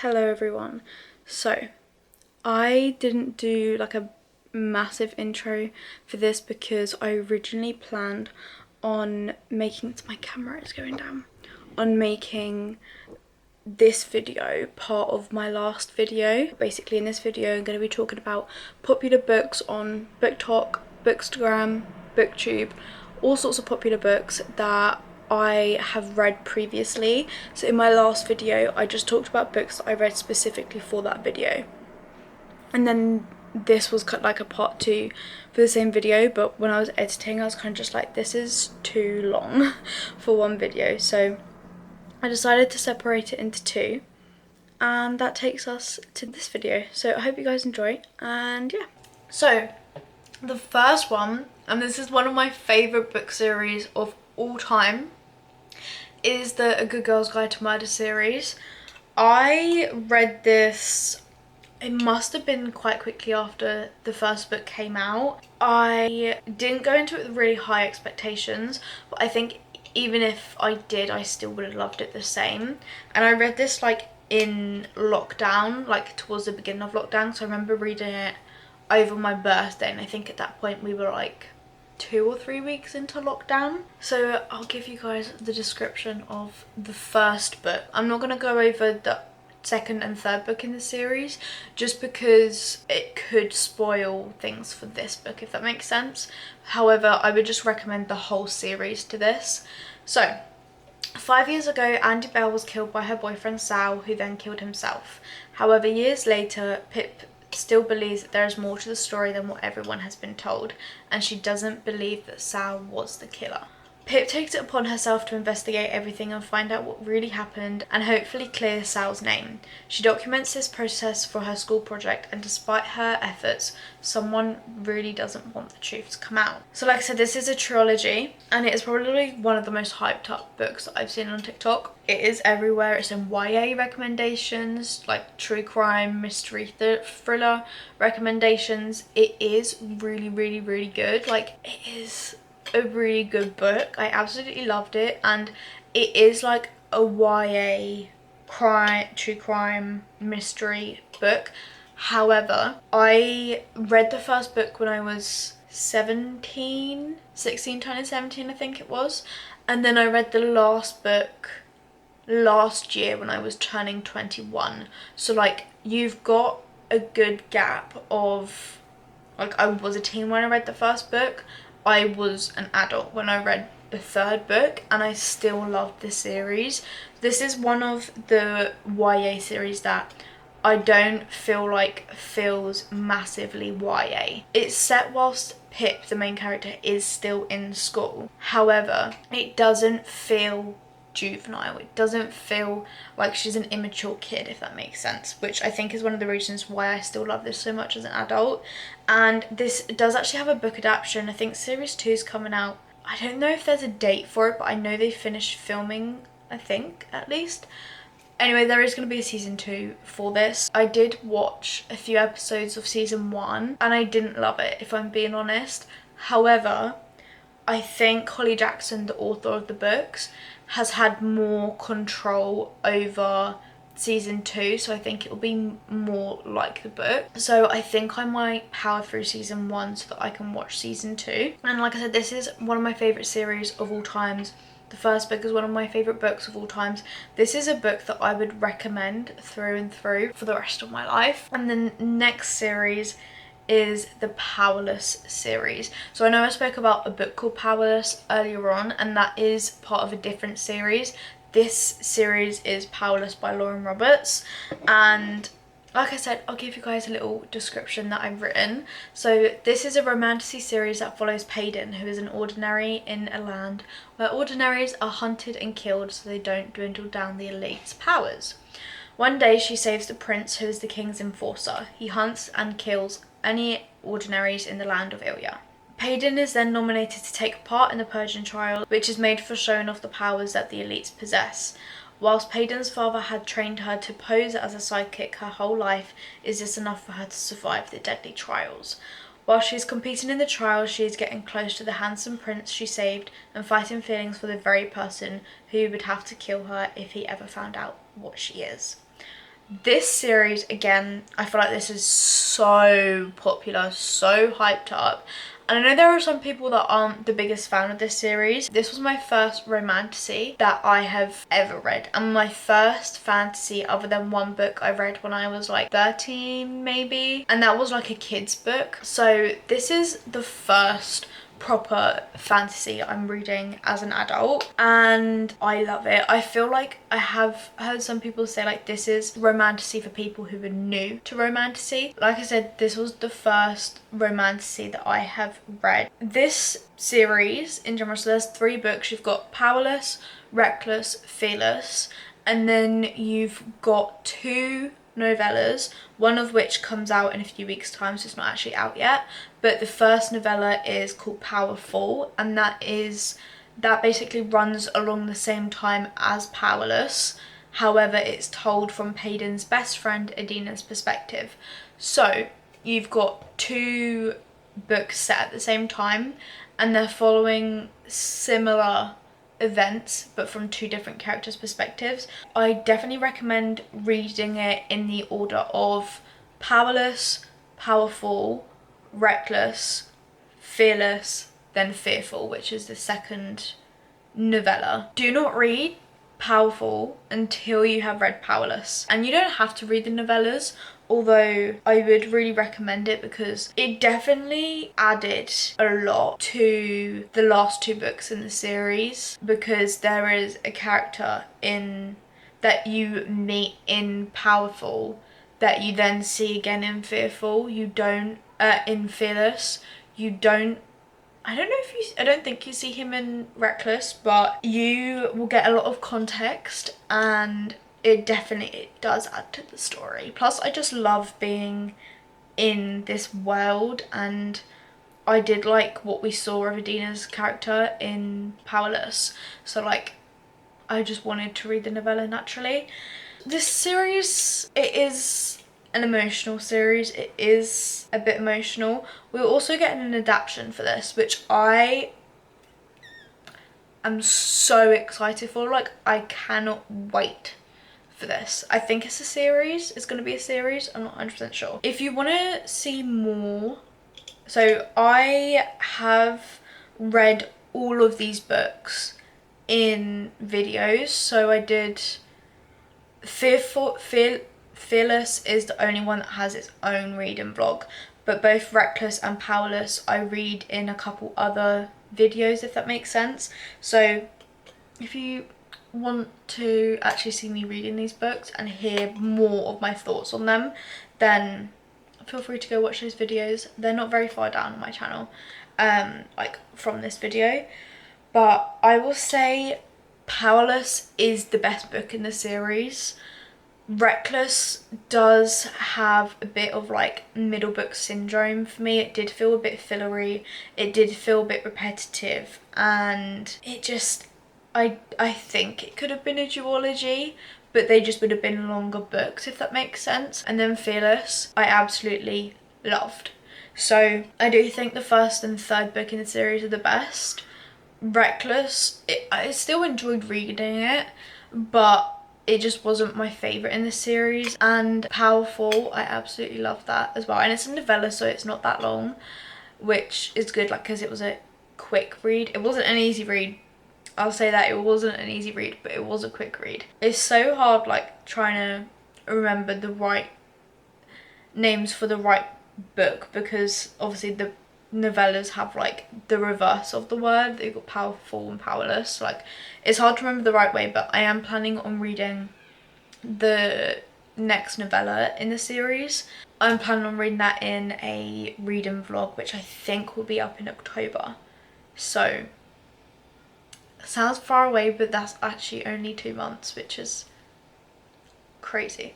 Hello everyone. So I didn't do like a massive intro for this because I originally planned on making, my camera is going down, on making this video part of my last video. Basically in this video I'm going to be talking about popular books on BookTok, Bookstagram, BookTube, all sorts of popular books that I have read previously. So in my last video I just talked about books that I read specifically for that video, and then this was cut like a part 2 for the same video, but when I was editing I was kind of just like, this is too long for one video, so I decided to separate it into 2, and that takes us to this video. So I hope you guys enjoy, and yeah. So the first one, and this is one of my favourite book series of all time, is the A Good Girl's Guide to Murder series. I read this, it must have been quite quickly after the first book came out. I didn't go into it with really high expectations, but I think even if I did, I still would have loved it the same. And I read this like in lockdown, like towards the beginning of lockdown, so I remember reading it over my birthday, and I think at that point we were like 2 or 3 weeks into lockdown. So I'll give you guys the description of the first book. I'm not going to go over the second and third book in the series just because it could spoil things for this book, if that makes sense. However, I would just recommend the whole series to this. So 5 years ago, Andy Bell was killed by her boyfriend Sal, who then killed himself. However, years later, Pip still believes that there is more to the story than what everyone has been told, and she doesn't believe that Sal was the killer. Pip takes it upon herself to investigate everything and find out what really happened and hopefully clear Sal's name. She documents this process for her school project, and despite her efforts, someone really doesn't want the truth to come out. So like I said, this is a trilogy, and it is probably one of the most hyped up books that I've seen on TikTok. It is everywhere. It's in YA recommendations, like true crime, mystery, thriller recommendations. It is really, really, really good. Like, it is a really good book. I absolutely loved it, and it is like a YA crime, true crime, mystery book. However, I read the first book when I was 16 turning 17 I think it was, and then I read the last book last year when I was turning 21. So like, you've got a good gap of, like, I was a teen when I read the first book, I was an adult when I read the third book, and I still loved this series. This is one of the YA series that I don't feel like feels massively YA. It's set whilst Pip, the main character, is still in school. However, it doesn't feel juvenile. It doesn't feel like she's an immature kid, if that makes sense, which I think is one of the reasons why I still love this so much as an adult. And this does actually have a book adaptation. I think series 2 is coming out. I don't know if there's a date for it, but I know they finished filming, I think, at least. Anyway, there is going to be a season 2 for this. I did watch a few episodes of season 1 and I didn't love it, if I'm being honest. However, I think Holly Jackson, the author of the books, has had more control over season 2, so I think it will be more like the book. So I think I might power through season 1 so that I can watch season 2. And like I said, this is one of my favourite series of all times. The first book is one of my favourite books of all times. This is a book that I would recommend through and through for the rest of my life. And the next series is the Powerless series. So I know I spoke about a book called Powerless earlier on, and that is part of a different series. This series is Powerless by Lauren Roberts, and like I said, I'll give you guys a little description that I've written. So this is a romantasy series that follows Payden, who is an ordinary in a land where ordinaries are hunted and killed so they don't dwindle down the elite's powers. One day she saves the prince, who is the king's enforcer. He hunts and kills any ordinaries in the land of Ilya. Payden is then nominated to take part in the Persian trial, which is made for showing off the powers that the elites possess. Whilst Payden's father had trained her to pose as a sidekick her whole life, is this enough for her to survive the deadly trials? While she is competing in the trials, she is getting close to the handsome prince she saved and fighting feelings for the very person who would have to kill her if he ever found out what she is. This series, again, I feel like this is so popular, so hyped up. And I know there are some people that aren't the biggest fan of this series. This was my first romantasy that I have ever read. And my first fantasy other than one book I read when I was like 13 maybe. And that was like a kid's book. So this is the first proper fantasy I'm reading as an adult, and I love it. I feel like I have heard some people say like this is romantasy for people who are new to romantasy. Like I said, this was the first romantasy that I have read. This series in general, so there's 3 books. You've got Powerless, Reckless, Fearless, and then you've got 2 novellas, one of which comes out in a few weeks' time, so it's not actually out yet. But the first novella is called Powerful, and that basically runs along the same time as Powerless. However, it's told from Payden's best friend Adina's perspective. So you've got 2 books set at the same time, and they're following similar events but from 2 different characters' perspectives. I definitely recommend reading it in the order of Powerless, Powerful, Reckless, Fearless, then Fearful, which is the second novella. Do not read Powerful until you have read Powerless, and you don't have to read the novellas, although I would really recommend it because it definitely added a lot to the last 2 books in the series, because there is a character in that you meet in Powerful that you then see again in Fearful. You don't in Fearless. You don't I don't think you see him in Reckless, but you will get a lot of context, and it does add to the story. Plus, I just love being in this world, and I did like what we saw of Adina's character in Powerless. So like, I just wanted to read the novella naturally. This series, it is an emotional series. It is a bit emotional. We're also getting an adaptation for this, which I am so excited for. Like, I cannot wait for this. I think it's a series. It's going to be a series. I'm not 100% sure. If you want to see more, so I have read all of these books in videos. So I did Fearless is the only one that has its own reading vlog, but both Reckless and Powerless I read in a couple other videos, if that makes sense. So if you want to actually see me reading these books and hear more of my thoughts on them, then feel free to go watch those videos. They're not very far down on my channel, like from this video. But I will say Powerless is the best book in the series. Reckless does have a bit of like middle book syndrome for me. It did feel a bit fillery, it did feel a bit repetitive, and it just, I think it could have been a duology, but they just would have been longer books, if that makes sense. And then Fearless, I absolutely loved. So I do think the first and third book in the series are the best. Reckless, I still enjoyed reading it, but it just wasn't my favourite in the series. And Powerful, I absolutely love that as well. And it's a novella, so it's not that long, which is good, like, because it was a quick read. It wasn't an easy read. I'll say that, it wasn't an easy read, but it was a quick read. It's so hard, like, trying to remember the right names for the right book, because obviously the novellas have like the reverse of the word. They've got Powerful and Powerless. Like, it's hard to remember the right way, but I am planning on reading the next novella in the series. I'm planning on reading that in a reading vlog, which I think will be up in October. So sounds far away, but that's actually only 2 months, which is crazy.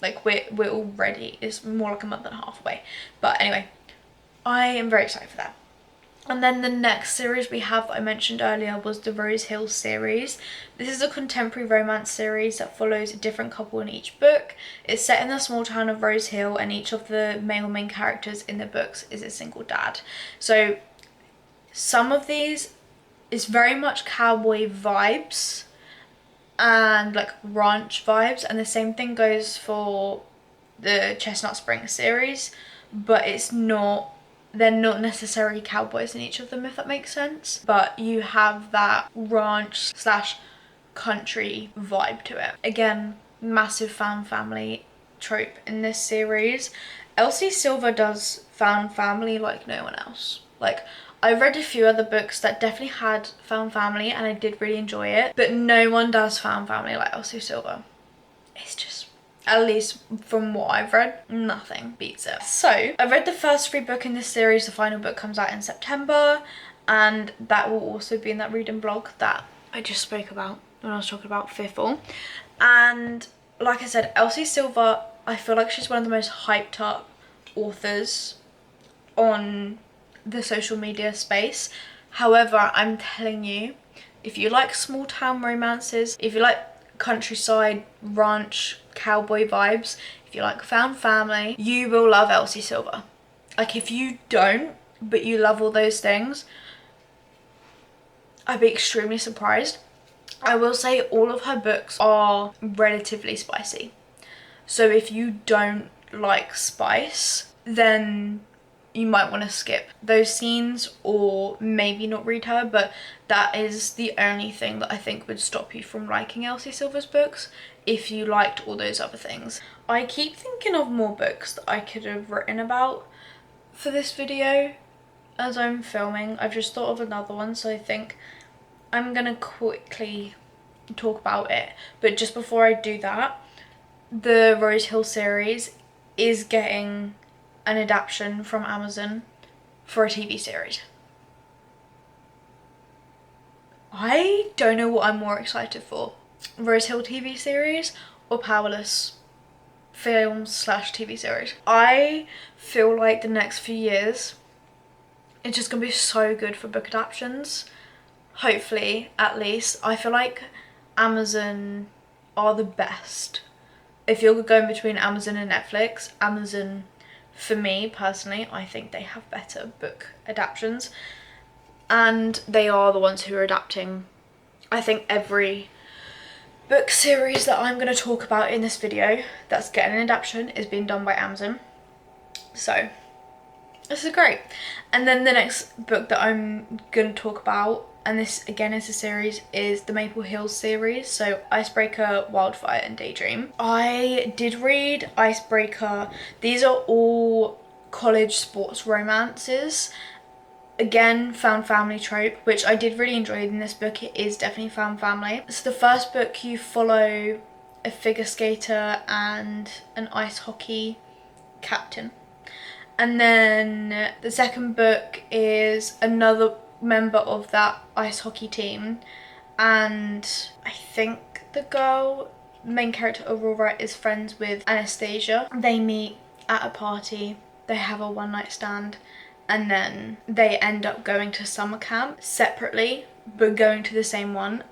Like, we're already, it's more like a month and a half away. But anyway, I am very excited for that. And then the next series we have that I mentioned earlier was the Rose Hill series. This is a contemporary romance series that follows a different couple in each book. It's set in the small town of Rose Hill, and each of the male main characters in the books is a single dad. So some of these is very much cowboy vibes, and like ranch vibes, and the same thing goes for the Chestnut Springs series, but they're not necessarily cowboys in each of them, if that makes sense, but you have that ranch slash country vibe to it. Again, massive found family trope in this series. Elsie Silver does found family like no one else. Like, I read a few other books that definitely had found family and I did really enjoy it, but no one does found family like Elsie Silver. It's just, at least from what I've read, nothing beats it. So I read the first 3 books in this series. The final book comes out in September, and that will also be in that reading blog that I just spoke about when I was talking about Fearful. And like I said, Elsie Silver, I feel like she's one of the most hyped up authors on the social media space. However, I'm telling you, if you like small town romances, if you like countryside, ranch, cowboy vibes, if you like found family, you will love Elsie Silver. Like, if you don't, but you love all those things, I'd be extremely surprised. I will say all of her books are relatively spicy. So if you don't like spice, then you might want to skip those scenes or maybe not read her, but that is the only thing that I think would stop you from liking Elsie Silver's books if you liked all those other things. I keep thinking of more books that I could have written about for this video as I'm filming. I've just thought of another one, so I think I'm gonna quickly talk about it. But just before I do that, the Rose Hill series is getting an adaptation from Amazon for a TV series. I don't know what I'm more excited for, Rose Hill TV series or Powerless film slash TV series. I feel like the next few years it's just gonna be so good for book adaptations. Hopefully, at least. I feel like Amazon are the best. If you're going between Amazon and Netflix, Amazon, for me personally, I think they have better book adaptations, and they are the ones who are adapting, I think, every book series that I'm going to talk about in this video that's getting an adaptation is being done by Amazon. So this is great. And then the next book that I'm going to talk about, and this again is a series, is the Maple Hills series. So Icebreaker, Wildfire and Daydream. I did read Icebreaker. These are all college sports romances. Again, found family trope, which I did really enjoy in this book. It is definitely found family. So the first book, you follow a figure skater and an ice hockey captain. And then the second book is another member of that ice hockey team, and I think the main character Aurora is friends with Anastasia. They meet at a party, they have a one-night stand, and then they end up going to summer camp separately but going to the same one,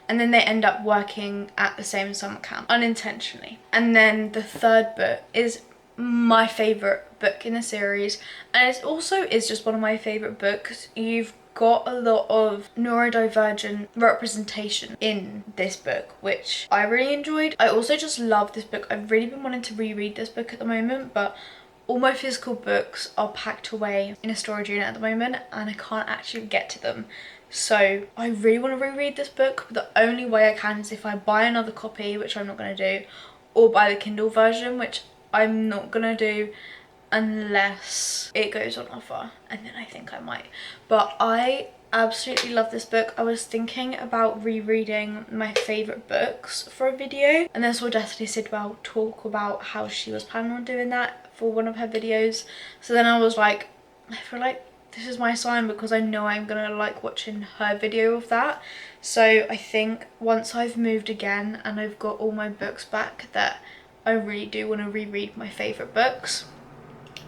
and then they end up working at the same summer camp unintentionally. And then the third book is my favorite book in the series, and it also is just one of my favorite books. You've got a lot of neurodivergent representation in this book, which I really enjoyed. I also just love this book. I've really been wanting to reread this book at the moment, but all my physical books are packed away in a storage unit at the moment and I can't actually get to them. So I really want to reread this book, but the only way I can is if I buy another copy, which I'm not going to do, or buy the Kindle version, which I'm not going to do unless it goes on offer, and then I think I might. But I absolutely love this book. I was thinking about rereading my favourite books for a video, and then saw Destiny Sidwell talk about how she was planning on doing that for one of her videos. So then I was like, I feel like this is my sign, because I know I'm gonna like watching her video of that. So I think once I've moved again and I've got all my books back, that I really do want to reread my favourite books,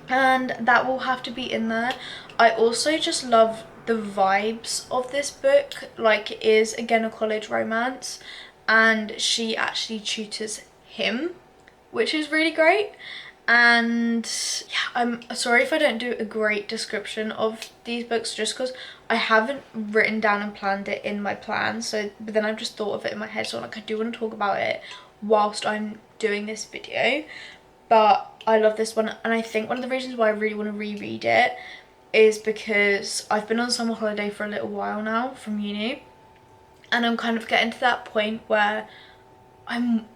and that will have to be in there. I also just love the vibes of this book. Like, it is again a college romance, and she actually tutors him, which is really great. And yeah, I'm sorry if I don't do a great description of these books, just because I haven't written down and planned it in my plan, so but then I've just thought of it in my head, so like I do want to talk about it whilst I'm doing this video. But I love this one, and I think one of the reasons why I really want to reread it is because I've been on summer holiday for a little while now from uni, and I'm kind of getting to that point where I'm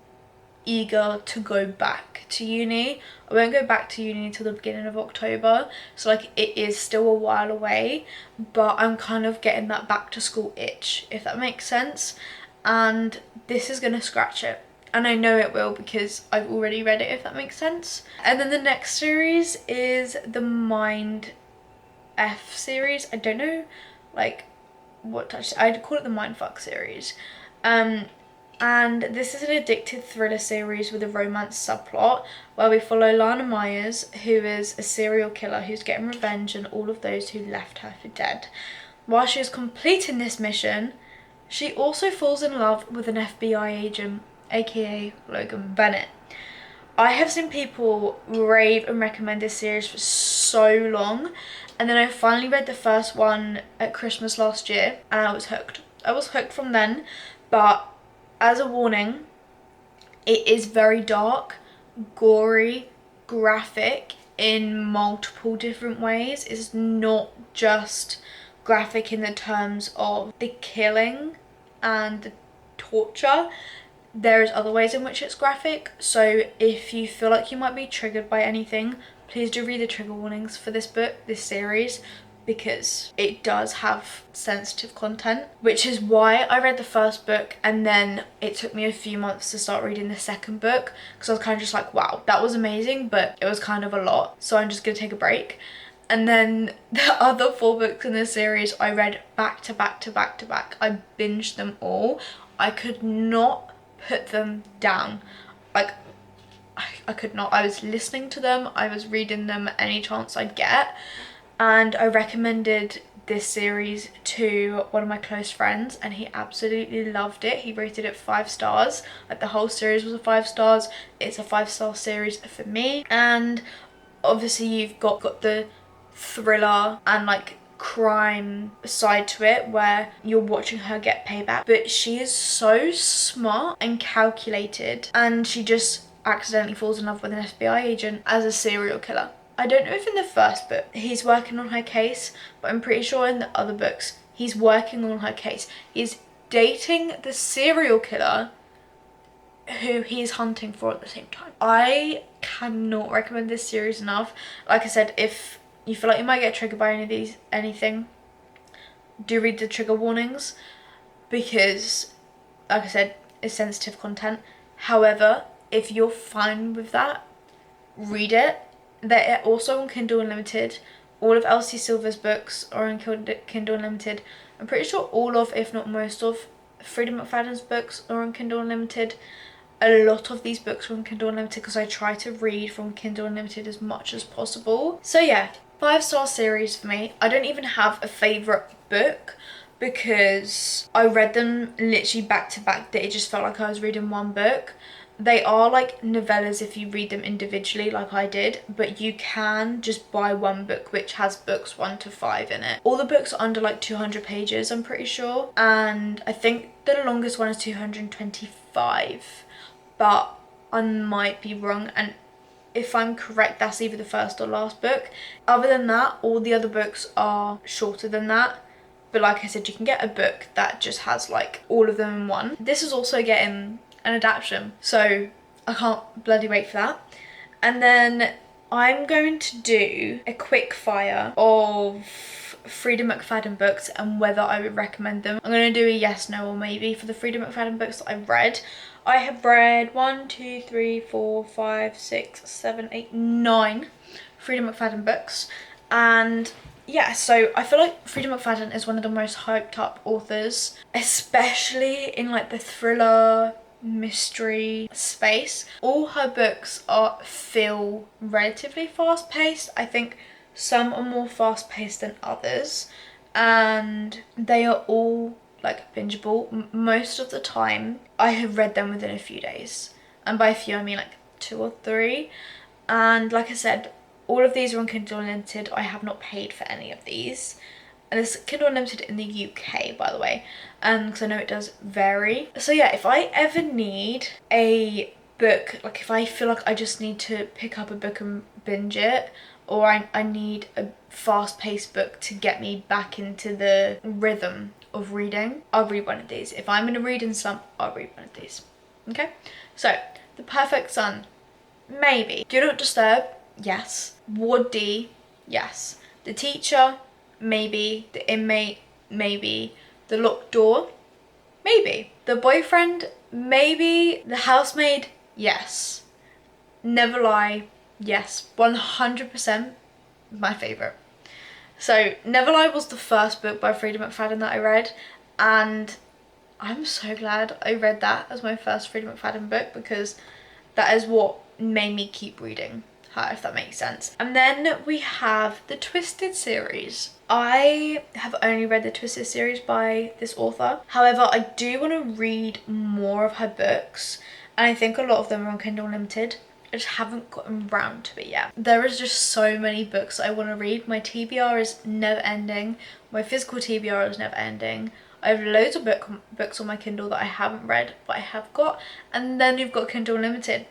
eager to go back to uni. I won't go back to uni until the beginning of October, so like it is still a while away, but I'm kind of getting that back to school itch, if that makes sense, and this is gonna scratch it. And I know it will because I've already read it, if that makes sense. And then the next series is the Mind F series. I don't know like what I'd call it the Mindfuck series. And this is an addictive thriller series with a romance subplot where we follow Lana Myers, who is a serial killer who's getting revenge on all of those who left her for dead. While she is completing this mission, she also falls in love with an FBI agent, aka Logan Bennett. I have seen people rave and recommend this series for so long, and then I finally read the first one at Christmas last year and I was hooked. I was hooked from then, but as a warning, it is very dark, gory, graphic in multiple different ways. It's not just graphic in the terms of the killing and the torture. There's other ways in which it's graphic, so if you feel like you might be triggered by anything, please do read the trigger warnings for this book, this series, because it does have sensitive content, which is why I read the first book and then it took me a few months to start reading the second book, because I was kind of just like, wow, that was amazing, but it was kind of a lot, so I'm just gonna take a break. And then the other 4 books in this series I read back to back to back to back. I binged them all. I could not put them down. Like, I could not. I was listening to them, I was reading them any chance I'd get. And I recommended this series to one of my close friends and he absolutely loved it. He rated it 5 stars. Like, the whole series was a 5 stars. It's a 5-star series for me. And obviously you've got the thriller and like crime side to it where you're watching her get payback, but she is so smart and calculated, and she just accidentally falls in love with an FBI agent as a serial killer. I don't know if in the first book he's working on her case, but I'm pretty sure in the other books he's working on her case. He's dating the serial killer who he's hunting for at the same time. I cannot recommend this series enough. Like I said, if you feel like you might get triggered by anything, do read the trigger warnings, because like I said, it's sensitive content. However, if you're fine with that, read it. They're also on Kindle Unlimited. All of Elsie Silver's books are on Kindle Unlimited. I'm pretty sure all of, if not most of, Freida McFadden's books are on Kindle Unlimited. A lot of these books are on Kindle Unlimited because I try to read from Kindle Unlimited as much as possible. So yeah, 5-star series for me. I don't even have a favourite book because I read them literally back to back, that it just felt like I was reading one book. They are like novellas if you read them individually like I did, but you can just buy one book which has books 1 to 5 in it. All the books are under like 200 pages, I'm pretty sure, and I think the longest one is 225, but I might be wrong, and if I'm correct, that's either the first or last book. Other than that, all the other books are shorter than that. But like I said, you can get a book that just has like all of them in one. This is also getting an adaptation, so I can't bloody wait for that. And then I'm going to do a quick fire of Freida McFadden books and whether I would recommend them. I'm going to do a yes, no, or maybe for the Freida McFadden books that I've read. I have read 1, 2, 3, 4, 5, 6, 7, 8, 9 Freida McFadden books, and yeah, so I feel like Freida McFadden is one of the most hyped up authors, especially in like the thriller mystery space. All her books feel relatively fast paced. I think some are more fast paced than others, and they are all like bingeable. Most of the time I have read them within a few days, and by a few I mean like 2 or 3. And like I said, all of these are on Kindle Unlimited. I have not paid for any of these, And it's Kindle Unlimited in the UK, by the way, because I know it does vary. So yeah, if I ever need a book, like if I feel like I just need to pick up a book and binge it, or I need a fast-paced book to get me back into the rhythm of reading, I'll read one of these. If I'm in a reading slump, I'll read one of these. Okay? So, The Perfect Son, maybe. Do Not Disturb, yes. Ward D, yes. The Teacher, maybe. The Inmate, maybe. The Locked Door, maybe. The Boyfriend, maybe. The Housemaid, yes. Never Lie, yes. 100% my favourite. So Never Lie was the first book by Freida McFadden that I read, and I'm so glad I read that as my first Freida McFadden book, because that is what made me keep reading her, if that makes sense. And then we have the Twisted series. I have only read the Twisted series by this author. However, I do want to read more of her books, and I think a lot of them are on Kindle Unlimited. I just haven't gotten round to it yet. There is just so many books I want to read. My TBR is never ending. My physical TBR is never ending. I have loads of books on my Kindle that I haven't read, but I have got. And then you've got Kindle Unlimited.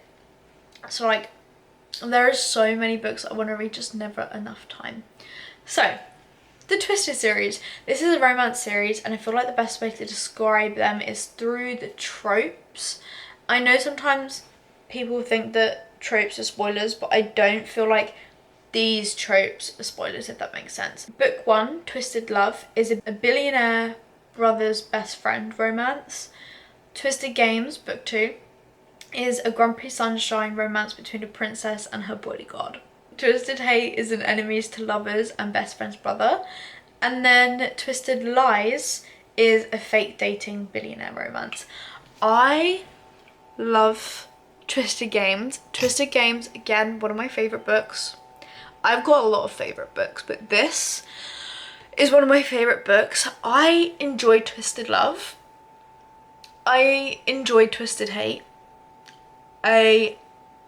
So like, there are so many books I want to read, just never enough time. So, the Twisted series. This is a romance series, and I feel like the best way to describe them is through the tropes. I know sometimes people think that tropes are spoilers, but I don't feel like these tropes are spoilers, if that makes sense. Book 1, Twisted Love, is a billionaire brother's best friend romance. Twisted Games, Book 2, is a grumpy sunshine romance between a princess and her bodyguard. Twisted Hate is an enemies to lovers and best friend's brother. And then Twisted Lies is a fake dating billionaire romance. I love Twisted Games. Twisted Games, again, one of my favourite books. I've got a lot of favourite books, but this is one of my favourite books. I enjoyed Twisted Love. I enjoyed Twisted Hate. I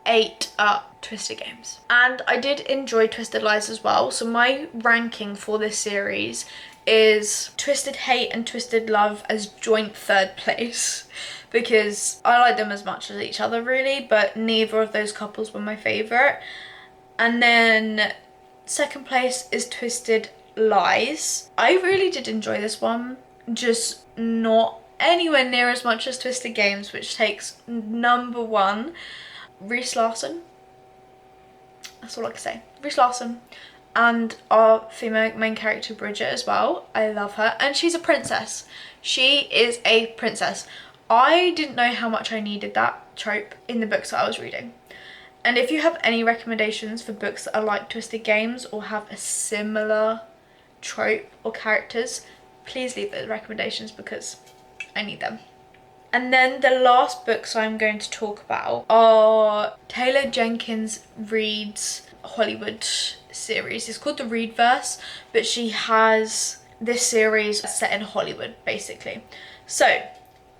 ate up Twisted Games. And I did enjoy Twisted Lies as well. So my ranking for this series is Twisted Hate and Twisted Love as joint third place, because I like them as much as each other really, but neither of those couples were my favourite. And then second place is Twisted Lies. I really did enjoy this one, just not anywhere near as much as Twisted Games, which takes number 1. Reese Larson. That's all I can say. Reese Larson. And our female main character, Bridget, as well. I love her. And she's a princess. She is a princess. I didn't know how much I needed that trope in the books that I was reading. And if you have any recommendations for books that are like Twisted Games or have a similar trope or characters, please leave those recommendations because I need them. And then the last books I'm going to talk about are Taylor Jenkins Reid's Hollywood series. It's called The Reidverse, but she has this series set in Hollywood, basically. So,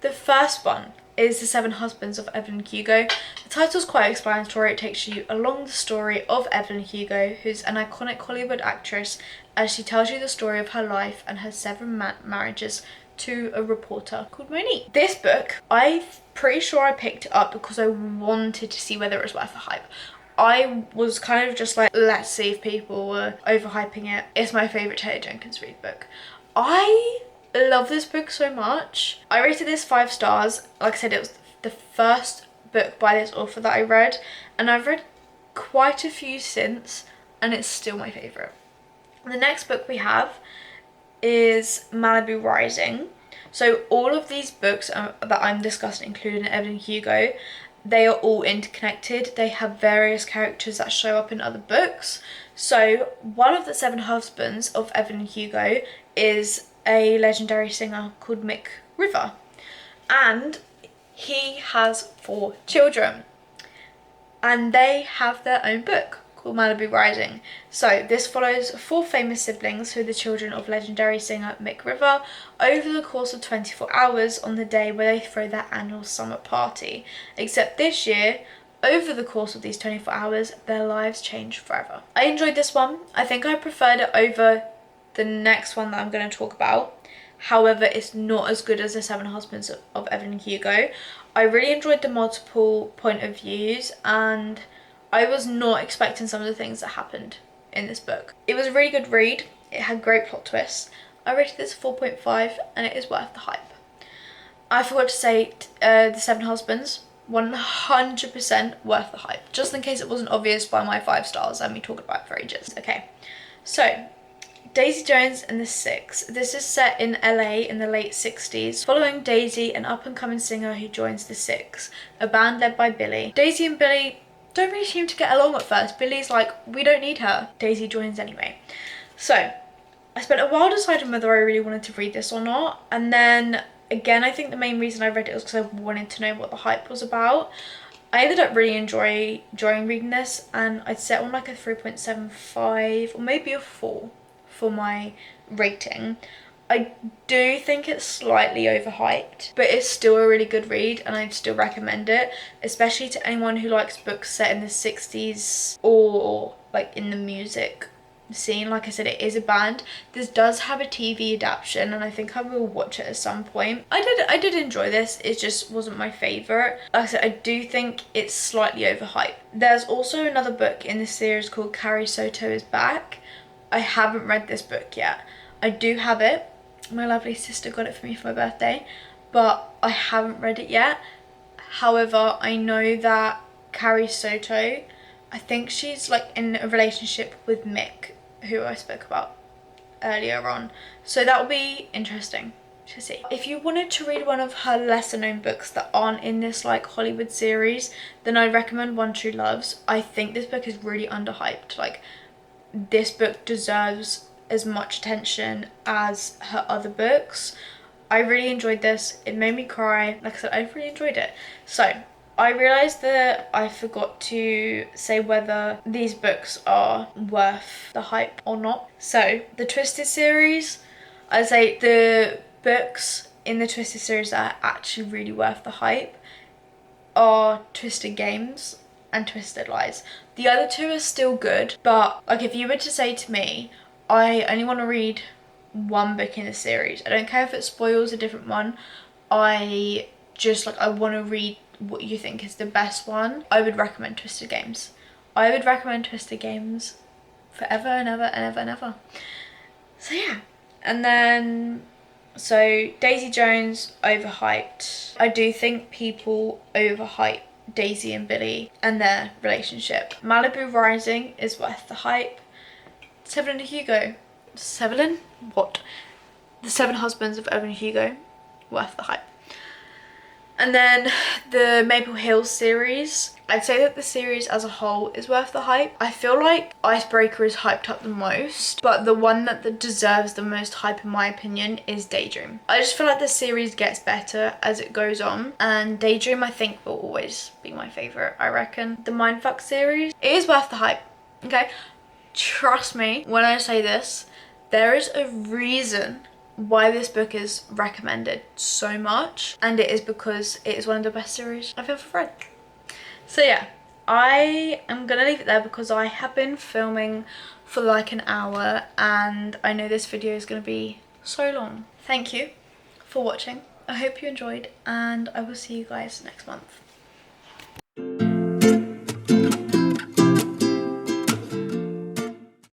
the first one is The Seven Husbands of Evelyn Hugo. The title's quite explanatory. It takes you along the story of Evelyn Hugo, who's an iconic Hollywood actress, as she tells you the story of her life and her 7 marriages to a reporter called Monique. This book, I'm pretty sure I picked it up because I wanted to see whether it was worth the hype. I was kind of just like, let's see if people were overhyping it. It's my favourite Taylor Jenkins Reid book. I love this book so much. I rated this 5 stars. Like I said, it was the first book by this author that I read, and I've read quite a few since, and it's still my favourite. The next book we have is Malibu Rising. So all of these books that I'm discussing, including Evelyn Hugo, they are all interconnected. They have various characters that show up in other books. So one of the 7 husbands of Evelyn Hugo is a legendary singer called Mick River, and he has 4 children, and they have their own book called Malibu Rising. So this follows 4 famous siblings who are the children of legendary singer Mick River over the course of 24 hours on the day where they throw their annual summer party. Except this year, over the course of these 24 hours, their lives change forever. I enjoyed this one. I think I preferred it over the next one that I'm going to talk about. However, it's not as good as The Seven Husbands of Evelyn Hugo. I really enjoyed the multiple point of views, and I was not expecting some of the things that happened in this book. It was a really good read. It had great plot twists. I rated this 4.5 and it is worth the hype. I forgot to say The Seven Husbands, 100% worth the hype. Just in case it wasn't obvious by my 5 stars and me talking about it for ages. Okay, so Daisy Jones and the Six. This is set in LA in the late 60s, following Daisy, an up-and-coming singer who joins the Six, a band led by Billy. Daisy and Billy don't really seem to get along at first. Billy's like, we don't need her. Daisy joins anyway. So I spent a while deciding whether I really wanted to read this or not, and then again, I think the main reason I read it was because I wanted to know what the hype was about. I ended up really enjoying reading this, and I'd set on like a 3.75 or maybe a 4 for my rating. I do think it's slightly overhyped, but it's still a really good read and I'd still recommend it, especially to anyone who likes books set in the 60s or like in the music scene. Like I said, it is a band. This does have a TV adaptation and I think I will watch it at some point. I did enjoy this. It just wasn't my favourite. Like I said, I do think it's slightly overhyped. There's also another book in this series called Carrie Soto is Back. I haven't read this book yet. I do have it. My lovely sister got it for me for my birthday, but I haven't read it yet. However, I know that Carrie Soto, I think she's like in a relationship with Mick, who I spoke about earlier on. So that will be interesting to see. If you wanted to read one of her lesser known books that aren't in this like Hollywood series, then I'd recommend One True Loves. I think this book is really underhyped. Like, this book deserves as much attention as her other books. I really enjoyed this. It made me cry. Like I said, I really enjoyed it. So I realised that I forgot to say whether these books are worth the hype or not. So the Twisted series, I'd say the books in the Twisted series that are actually really worth the hype are Twisted Games and Twisted Lies. The other two are still good, but like if you were to say to me, I only want to read one book in the series, I don't care if it spoils a different one, I want to read what you think is the best one, I would recommend Twisted Games. I would recommend Twisted Games forever and ever and ever and ever. So yeah. And then, so Daisy Jones, overhyped. I do think people overhype Daisy and Billy and their relationship. Malibu Rising is worth the hype. Evelyn Hugo. Evelyn? What? The Seven Husbands of Evelyn Hugo, worth the hype. And then the Maple Hills series. I'd say that the series as a whole is worth the hype. I feel like Icebreaker is hyped up the most, but the one that deserves the most hype in my opinion is Daydream. I just feel like the series gets better as it goes on, and Daydream I think will always be my favourite, I reckon. The Mindfuck series, it is worth the hype, okay? Trust me when I say this, there is a reason why this book is recommended so much, and it is because it is one of the best series I've ever read. So yeah, I am gonna leave it there because I have been filming for like an hour and I know this video is gonna be so long. Thank you for watching. I hope you enjoyed and I will see you guys next month.